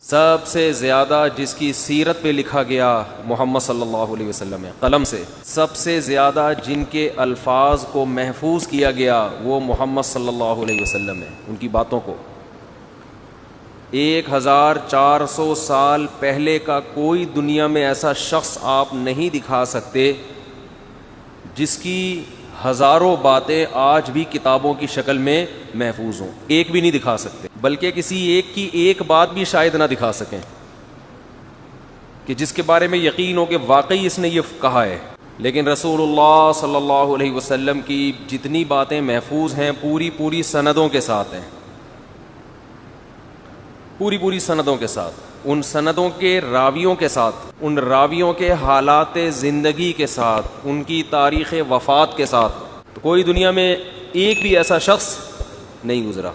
سب سے زیادہ جس کی سیرت پہ لکھا گیا محمد صلی اللہ علیہ وسلم ہے قلم سے. سب سے زیادہ جن کے الفاظ کو محفوظ کیا گیا وہ محمد صلی اللہ علیہ وسلم ہے. ان کی باتوں کو 1400 سال پہلے کا کوئی دنیا میں ایسا شخص آپ نہیں دکھا سکتے جس کی ہزاروں باتیں آج بھی کتابوں کی شکل میں محفوظ ہوں. ایک بھی نہیں دکھا سکتے، بلکہ کسی ایک کی ایک بات بھی شاید نہ دکھا سکیں کہ جس کے بارے میں یقین ہو کہ واقعی اس نے یہ کہا ہے. لیکن رسول اللہ صلی اللہ علیہ وسلم کی جتنی باتیں محفوظ ہیں پوری سندوں کے ساتھ ہیں، پوری سندوں کے ساتھ، ان سندوں کے راویوں کے ساتھ، ان راویوں کے حالات زندگی کے ساتھ، ان کی تاریخ وفات کے ساتھ. تو کوئی دنیا میں ایک بھی ایسا شخص نہیں گزرا.